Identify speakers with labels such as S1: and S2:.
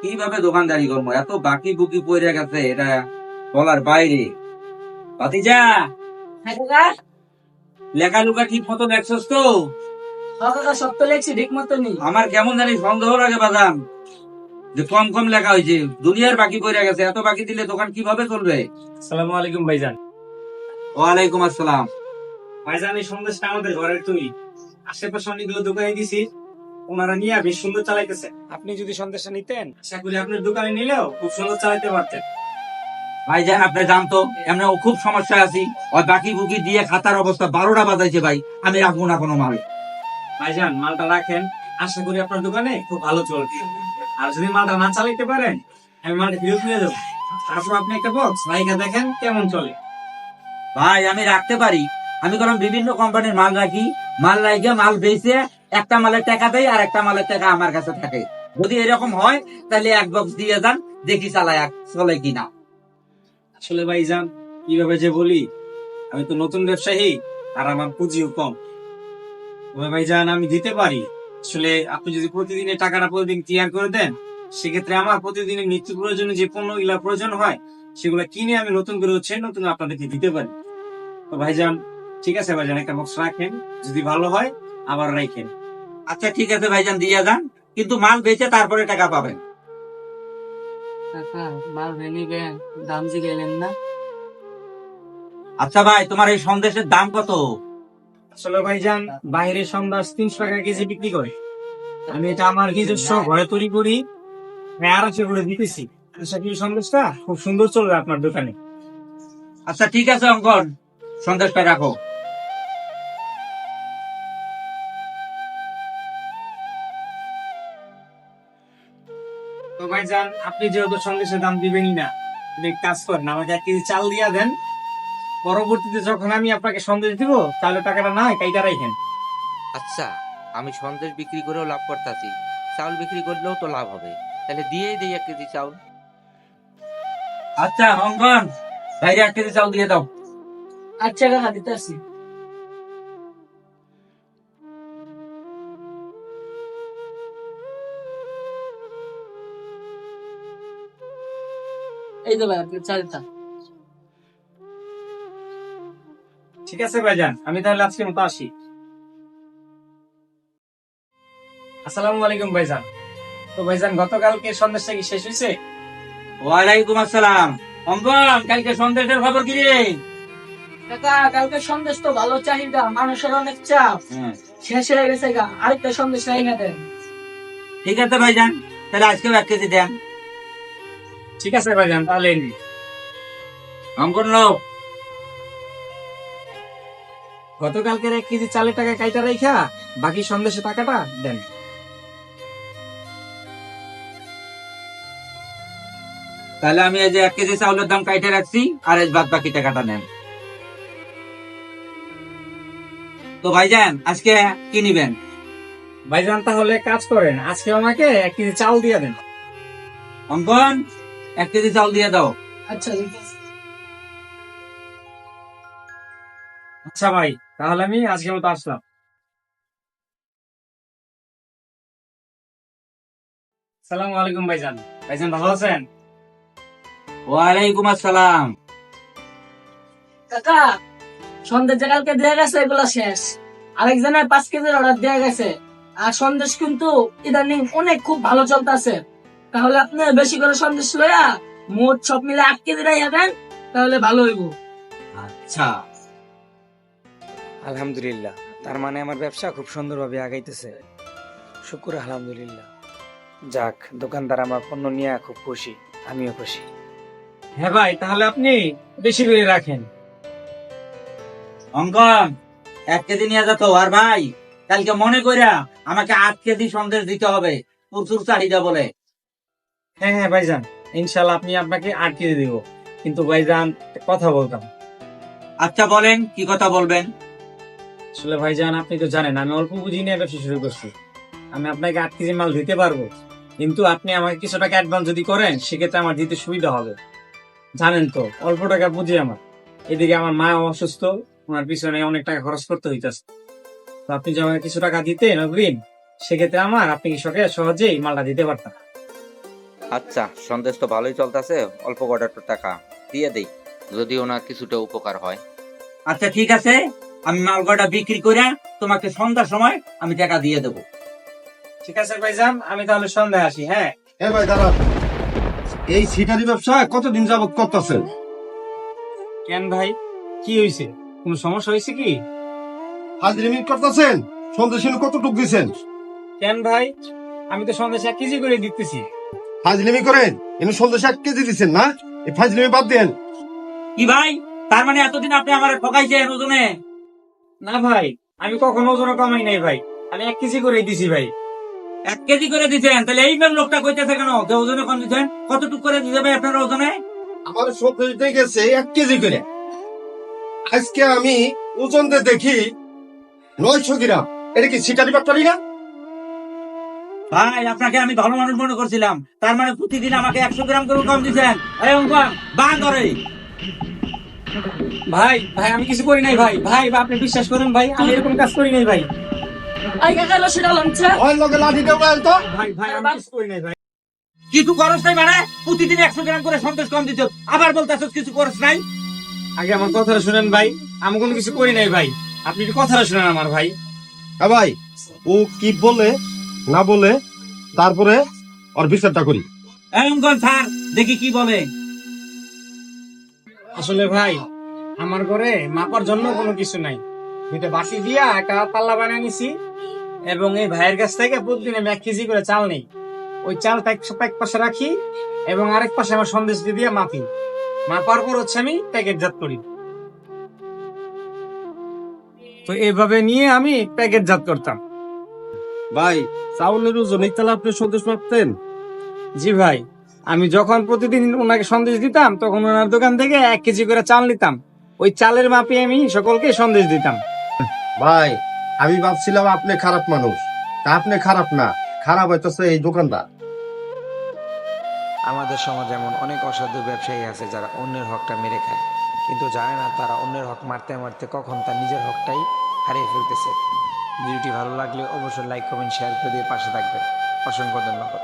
S1: কিভাবে দোকানদারি করবো, এত বাকি বুকি পড়ে গেছে, এটা বলার বাইরে। ভাতিজা,
S2: হ্যাঁ কাকা।
S1: লেখালুকা ঠিক মতো দেখছস তো?
S2: হ্যাঁ কাকা, সব তো লেখছি ঠিক মতনই।
S1: আমার কেমন জানি সন্দেহ লাগে বাদাম, যে কম কম লেখা হয়েছে। দুনিয়ার বাকি পড়ে গেছে, এত বাকি দিলে দোকান কিভাবে চলবে?
S3: আসসালামু আলাইকুম ভাইজান।
S1: ওয়ালাইকুম আসসালাম।
S3: ভাইজান, এই সন্দেশটা আমাদের ঘরের তৈরি। আশেপাশে অনেকগুলো দোকানে দিছি, ওনারা নিয়ে বেশ সুন্দর চালাইতেছে। আপনি যদি সন্দেশটা নিতেন, আশা করি আপনার দোকানে নিলেও খুব সুন্দর চালাইতে পারতেন।
S1: ভাইজান আপনি জানতো এমনি খুব সমস্যা আছি, ওই বাকি বুকি দিয়ে খাতার অবস্থা 12টা বাজাইছে ভাই, আমি রাখবো না কোনো মাল।
S3: ভাইজান, মালটা রাখেন, আশা করি আপনার দোকানে খুব ভালো চলবে। আর যদি মালটা না চালাইতে পারেন, আমি মালটা ফেরত নিয়ে যাবো। তারপর আপনি একটা বক্স রাইখা দেখেন কেমন চলে।
S1: ভাই আমি রাখতে পারি, আমি কারণ বিভিন্ন কোম্পানির মাল রাখি, মাল রাখে মাল বেচে একটা মালের টাকা দেয় আর একটা মালের টাকা আমার কাছে থাকে। যদি এরকম হয় তাহলে এক বক্স দিয়ে যান, দেখি চালায় চলে কিনা।
S3: আসলে ভাইজান, কিভাবে যে বলি, আমি তো নতুন ব্যবসায়ী আর আমার পুঁজিও কম। তবে ভাইজান আমি দিতে পারি। আসলে আপনি যদি প্রতিদিনের টাকাটা প্রতিদিন ক্লিয়ার করে দেন, সেক্ষেত্রে আমার প্রতিদিনের নিত্য প্রয়োজনে যে পণ্যগুলা প্রয়োজন হয়, সেগুলো কিনে আমি নতুন করে নতুন আপনাদেরকে দিতে পারি। তো ভাইজান, ঠিক আছে ভাইজান, একটা বক্স রাখেন, যদি ভালো হয় আবার রাখেন।
S1: আচ্ছা ঠিক আছে ভাইজান, দিয়ে যান, কিন্তু মাল বেচে তারপরে টাকা পাবেন।
S2: কাকা, মাল ভেনিবেন, দাম জিগেলেন না?
S1: আচ্ছা ভাই, তোমার এই সন্দেশের দাম কত?
S3: আসলে ভাইজান, বাইরের সন্দেশ 300 টাকা কেজি বিক্রি করে, আমি এটা আমার নিজস্ব ঘরে তৈরি করি, 250 করে দিতেছি। আশা করি সন্দেশটা খুব সুন্দর চলবে আপনার দোকানে।
S1: আচ্ছা ঠিক আছে অঙ্কন, সন্দেশটা রাখো।
S3: তো ভাইজান, আপনি যেহেতু সন্দেশের দাম দিবেনই না, আপনি এক কাজ করেন, আমাকে 1 কেজি চাল দিয়া দেন। পরবর্তীতে যখন আমি আপনাকে সন্দেশ দিব, তাহলে টাকাটা না হয় কাইটা রাখেন।
S4: আচ্ছা, আমি সন্দেশ বিক্রি করেও লাভ করতেছি, চাউল বিক্রি করলেও তো লাভ হবে, তাহলে দিয়েই দেই 1 কেজি চাউল।
S1: আচ্ছা অঙ্কন, ভাইরে 1 কেজি চাল দিয়ে দাও।
S2: আচ্ছা কাকা, দিতে আসি। এই তো ভাই আপনার চালটা।
S3: ঠিক আছে ভাইজান, আমি তাহলে আজকের মতো আসি। আসসালামু আলাইকুম ভাইজান। তো ভাইজান, গতকালকে সন্দেশটা কি শেষ হয়েছে?
S1: ওয়ালাইকুম আসসালাম। অঙ্কন, কালকে সন্দেশের খবর কি রে?
S2: কাকা, কালকে সন্দেশ তো ভালো চাহিদা, মানুষের অনেক চাপ, শেষ হয়ে গেছে গা, আরেকটা সন্দেশ রাইখা দেন।
S1: ঠিক আছে ভাইজান, তাহলে আজকেও 1 কেজি দেন।
S3: ঠিক আছে ভাইজান, তাহলে এই নিন।
S1: অঙ্কন লোক,
S3: গতকালকের 1 কেজি চালের টাকা কাইটা রাইখা বাকি সন্দেশের টাকাটা দেন।
S1: তাহলে আমি এই যে 1 কেজি চাউলের দাম কাইটে রাখছি, আর এই বাদ বাকি টাকাটা নেন। তো ভাইজান আজকে কি নিবেন?
S3: ভাইজান তাহলে কাজ করেন, আজকে আমাকে 1 কেজি চাল দিয়ে দেন।
S1: অঙ্কন, 1 কেজি চাউল দিয়ে দাও।
S2: আচ্ছা দিতে আসি।
S3: আচ্ছা ভাই, তাহলে আমি আজকের মতো আসলাম। সালামু আলাইকুম ভাইজান। ভাইজান ভালো আছেন?
S1: ওয়ালাইকুম আসসালাম।
S2: কাকা, সন্দেশ যে কালকে দেয়া গেছে এগুলো শেষ, আরেকজনের 5 কেজির অর্ডার দেয়া গেছে। আর সন্দেশ কিন্তু ইদানিং অনেক খুব ভালো চলতেছে। তাহলে আপনি বেশি করে সন্দেশ লইয়া মোট সব মিলে 8 কেজি রাইয়া দেন, তাহলে ভালো হইব।
S1: আচ্ছা,
S5: আলহামদুলিল্লাহ, তার মানে আমার ব্যবসা খুব সুন্দরভাবে আগাইতেছে। শুকুর আলহামদুলিল্লাহ। যাক, দোকানদার আমার পণ্য নিয়ে খুব খুশি, আমিও খুশি।
S3: হ্যাঁ ভাই, তাহলে আপনি বেশি করে রাখেন।
S1: অঙ্কন 1 কেজি নিয়ে যেত। আর ভাই, কালকে মনে কইরা আমাকে 8 কেজি সন্দেশ দিতে হবে, প্রচুর চাহিদা বলে।
S3: হ্যাঁ হ্যাঁ ভাইজান, ইনশাল্লাহ আপনি আপনাকে 8 কেজি দিব। কিন্তু ভাইজান, একটা কথা বলতাম।
S1: আচ্ছা বলেন, কি কথা বলবেন?
S3: আসলে ভাইজান, আপনি তো জানেন আমি অল্প পুঁজি নিয়ে ব্যবসা শুরু করছি। আমি আপনাকে 8 কেজি মাল দিতে পারবো, কিন্তু আপনি আমাকে কিছু টাকা অ্যাডভান্স যদি করেন, সেক্ষেত্রে আমার দিতে সুবিধা হবে। জানেন তো, অল্প টাকা পুঁজি আমার। এদিকে আমার মা অসুস্থ, ওনার পিছনে অনেক টাকা খরচ করতে হইতেছে। তো আপনি যদি আমাকে কিছু টাকা দিতেন অগ্রিম, সেক্ষেত্রে আপনি কৃষকের সহজেই মালটা দিতে পারতাম।
S4: আচ্ছা, সন্দেশ তো ভালোই চলতেছে, অল্প কটা টাকা দিয়ে দেই, যদি ওনার কিছুটা উপকার হয়।
S1: আচ্ছা ঠিক আছে, আমি মাল কটা বিক্রি করে তোমাকে সন্ধ্যার সময় আমি টাকা দিয়ে দেবো।
S3: ঠিক আছে ভাইজান, আমি তাহলে সন্ধ্যায় আসি। হ্যাঁ
S6: এ ভাই দাঁড়া, এই সিটারি ব্যবসা কতদিন যাবত করতেছেন?
S3: কেন ভাই, কি হয়েছে? কোনো সমস্যা হয়েছে কি?
S6: হাজরিমি করতেছেন? সন্দেশ কতটুক দিচ্ছেন?
S3: কেন ভাই, আমি তো সন্দেশ 1 কেজি করে দিতেছি।
S6: ফাজলিমি করেন? এনে সন্দেশ 1 কেজি দিচ্ছেন না? এই ফাজলিমি বাদ দেন।
S1: কি ভাই, তার মানে এতদিন আপনি আমার ঠকাইছেন ওজনে?
S3: না ভাই, আমি কখনো ওজন কমাই নাই ভাই, আমি 1 কেজি করে দিছি ভাই।
S1: 1 কেজি করে দিচ্ছেন, তাহলে এইবার লোকটা কইতেছে কেন যে ওজনে কম দিচ্ছেন? কতটুকু করে দিতে ভাই আপনার ওজনে?
S6: আমার সন্দেশ দিয়ে গেছে 1 কেজি করে। আজকে আমি ওজন দিয়ে দেখি 900 গ্রাম। এটা কি সিটারি ব্যাপারই না?
S1: ভাই আপনাকে আমি ভালো মানুষ মনে করছিলাম, তার মানে প্রতিদিন আমাকে 100 গ্রাম করে কম দিচ্ছেন। এই অঙ্কন বান ধরে।
S3: ভাই ভাই আমি কিছু করি নাই ভাই, ভাই বা আপনি বিশ্বাস করুন ভাই, আমি এরকম কাজ করি নাই ভাই।
S2: আই কাকা রশিদ আলমছে
S6: ওই লগে লাঠি দেবেন তো।
S3: ভাই ভাই আমি কিছু করি নাই ভাই।
S1: কিছু খরচ নাই মানে? প্রতিদিন 100 গ্রাম করে সন্দেশ কম দিচ্ছ, আবার বলতেছ কিছু খরচ নাই?
S3: আগে আমার কথাটা শুনেন ভাই, আমি কোনো কিছু করি নাই ভাই, আপনি একটু কথাটা শুনেন আমার ভাই।
S6: হ্যাঁ ভাই, ও কি বলে না বলে তারপরে ওর বিচারটা করি।
S1: এই অঙ্কন স্যার, দেখি কি বলে।
S3: আসলে ভাই, আমার ঘরে মাপার জন্য কোনো কিছু নাই, দুইটা বাটি দিয়া একটা পাল্লা বানিয়ে নিছি, এবং এই ভাইয়ের কাছ থেকে প্রতিদিন আমি 1 কেজি করে চাল নেই। ওই চালটা এক পাশে রাখি এবং আরেক পাশে আমার সন্দেশ দিয়ে মাপি, মাপার পর হচ্ছে আমি প্যাকেটজাত করি। তো এইভাবে নিয়ে আমি প্যাকেটজাত করতাম।
S6: ভাই, চাউলের ওজনে তাহলে আপনি সন্দেশ মাপতেন?
S3: জি ভাই, আমি যখন প্রতিদিন ওনাকে সন্দেশ দিতাম তখন ওনার দোকান থেকে 1 কেজি করে চাল নিতাম, ওই চালের মাপে আমি সকলকে সন্দেশ দিতাম।
S6: ভাই, আমি ভাবছিলাম আপনি খারাপ মানুষ, তা আপনি খারাপ না, খারাপ হইতেছে এই দোকানদার।
S5: আমাদের সমাজে এমন অনেক অসাধু ব্যবসায়ী আছে যারা অন্যের হকটা মেরে খায়, কিন্তু জানে না তারা অন্যের হক মারতে মারতে কখন তার নিজের হকটাই হারিয়ে ফেলতেছে। ভিডিওটি ভালো লাগলে অবশ্যই লাইক কমেন্ট শেয়ার করে দিয়ে পাশে থাকবেন। অসংখ্য ধন্যবাদ।